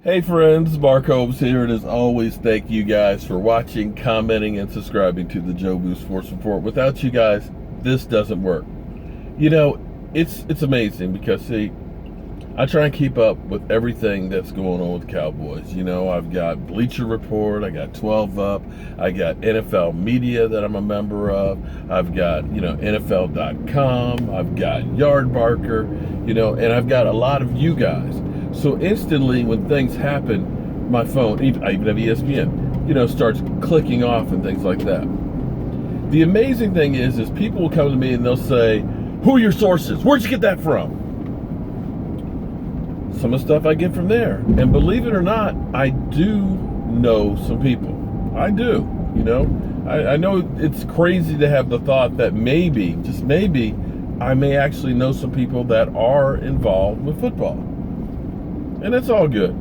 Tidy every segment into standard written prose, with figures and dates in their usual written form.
Hey friends, Mark Holmes here, and as always, thank you guys for watching, commenting, and subscribing to the Joe Boo Sports Report. Without you guys, this doesn't work. You know, it's amazing because, see, I try and keep up with everything that's going on with Cowboys. You know, I've got Bleacher Report, I got 12 Up, I got NFL Media that I'm a member of, I've got, NFL.com, I've got Yardbarker, and I've got a lot of you guys. So instantly when things happen, my phone, I even have ESPN, starts clicking off and things like that. The amazing thing is people will come to me and they'll say, who are your sources? Where'd you get that from? Some of the stuff I get from there. And believe it or not, I do know some people. I do, I know it's crazy to have the thought that maybe, just maybe, I may actually know some people that are involved with football. And it's all good.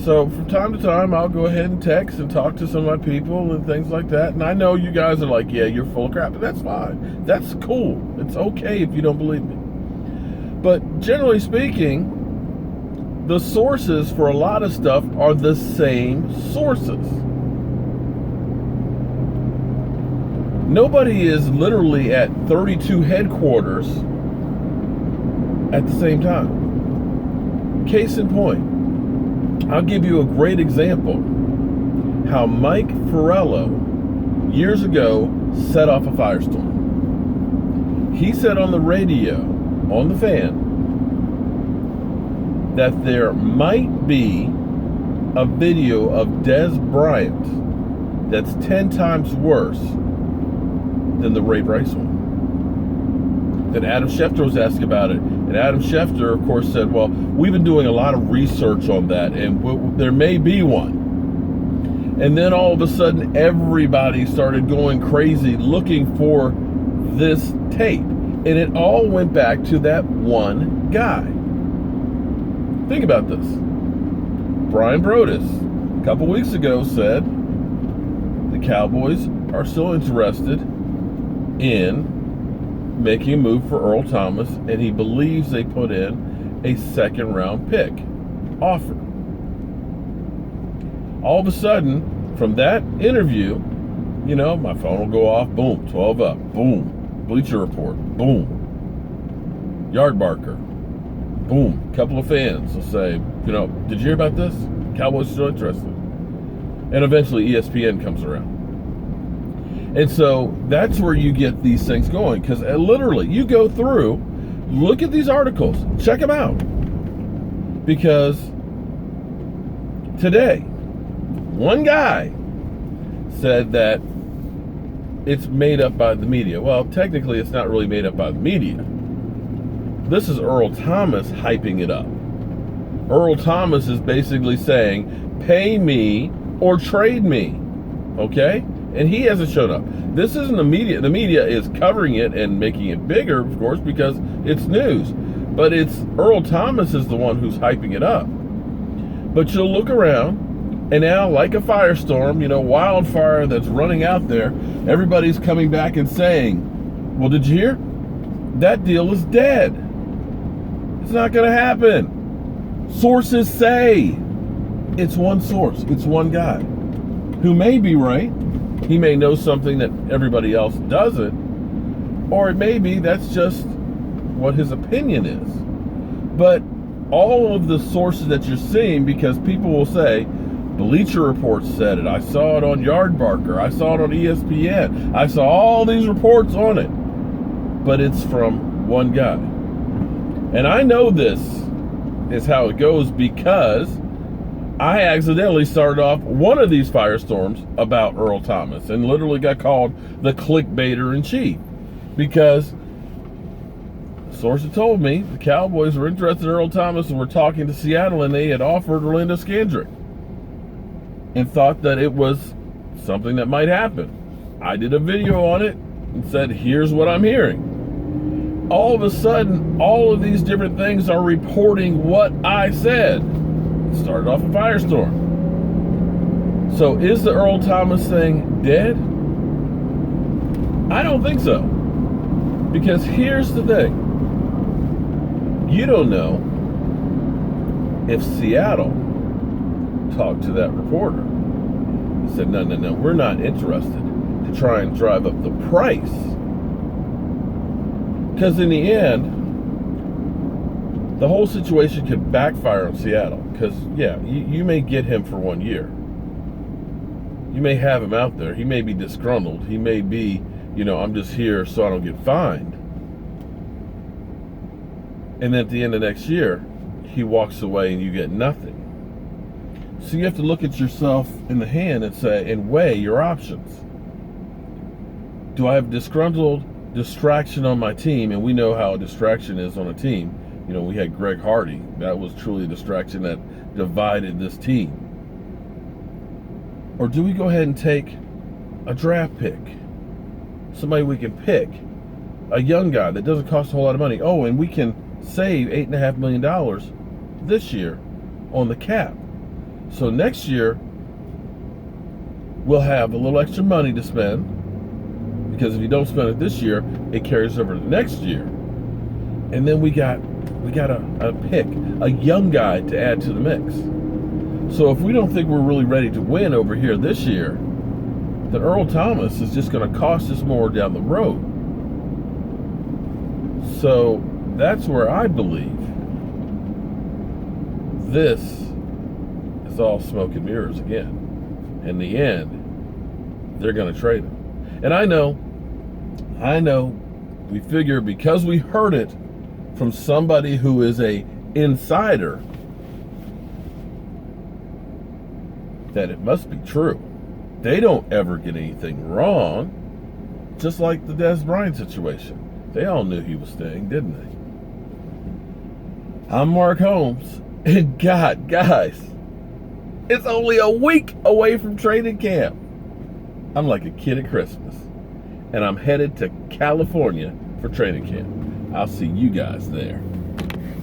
So from time to time, I'll go ahead and text and talk to some of my people and things like that. And I know you guys are like, yeah, you're full of crap, but that's fine. That's cool. It's okay if you don't believe me. But generally speaking, the sources for a lot of stuff are the same sources. Nobody is literally at 32 headquarters at the same time. Case in point, I'll give you a great example how Mike Farello years ago set off a firestorm. He said on the radio, on the fan, that there might be a video of Dez Bryant that's 10 times worse than the Ray Rice one. Then Adam Schefter was asked about it. And Adam Schefter, of course, said, well, we've been doing a lot of research on that, and there may be one. And then all of a sudden, everybody started going crazy looking for this tape. And it all went back to that one guy. Think about this. Brian Broaddus, a couple weeks ago, said the Cowboys are still interested in making a move for Earl Thomas, and he believes they put in a second-round pick offer. All of a sudden, from that interview, my phone will go off, boom, 12 Up, boom, Bleacher Report, boom, Yardbarker, boom, couple of fans will say, did you hear about this? Cowboys are still interested. And eventually ESPN comes around. And so that's where you get these things going, because literally you go through, look at these articles, check them out. Because today, one guy said that it's made up by the media. Well, technically it's not really made up by the media. This is Earl Thomas hyping it up. Earl Thomas is basically saying, pay me or trade me, okay? And he hasn't shown up. This isn't the media. The media is covering it and making it bigger, of course, because it's news. But it's Earl Thomas is the one who's hyping it up. But you'll look around, and now, like a firestorm, wildfire that's running out there, everybody's coming back and saying, well, did you hear? That deal is dead. It's not going to happen. Sources say it's one source. It's one guy who may be right. He may know something that everybody else doesn't, or it may be that's just what his opinion is. But all of the sources that you're seeing, because people will say, Bleacher Report said it, I saw it on Yardbarker, I saw it on ESPN, I saw all these reports on it, but it's from one guy. And I know this is how it goes because I accidentally started off one of these firestorms about Earl Thomas and literally got called the clickbaiter in chief because sources told me the Cowboys were interested in Earl Thomas and were talking to Seattle, and they had offered Orlando Scandrick and thought that it was something that might happen. I did a video on it and said, here's what I'm hearing. All of a sudden, all of these different things are reporting what I said. Started off a firestorm. So is the Earl Thomas thing dead? I don't think so. Because here's the thing. You don't know if Seattle talked to that reporter. He said, no, we're not interested to try and drive up the price. Because in the end, the whole situation could backfire on Seattle. Because, yeah, you may get him for 1 year. You may have him out there. He may be disgruntled. He may be, I'm just here so I don't get fined. And then at the end of next year, he walks away and you get nothing. So you have to look at yourself in the hand and weigh your options. Do I have disgruntled distraction on my team? And we know how a distraction is on a team. We had Greg Hardy. That was truly a distraction that divided this team. Or do we go ahead and take a draft pick? Somebody we can pick. A young guy that doesn't cost a whole lot of money. Oh, and we can save $8.5 million this year on the cap. So next year, we'll have a little extra money to spend. Because if you don't spend it this year, it carries over to next year. And then we got a pick, a young guy to add to the mix. So if we don't think we're really ready to win over here this year, then Earl Thomas is just going to cost us more down the road. So that's where I believe this is all smoke and mirrors again. In the end, they're going to trade him. And I know, we figure because we heard it from somebody who is a insider that it must be true. They don't ever get anything wrong. Just like the Dez Bryant situation. They all knew he was staying, didn't they? I'm Mark Holmes, and God, guys, it's only a week away from training camp. I'm like a kid at Christmas, and I'm headed to California for training camp. I'll see you guys there.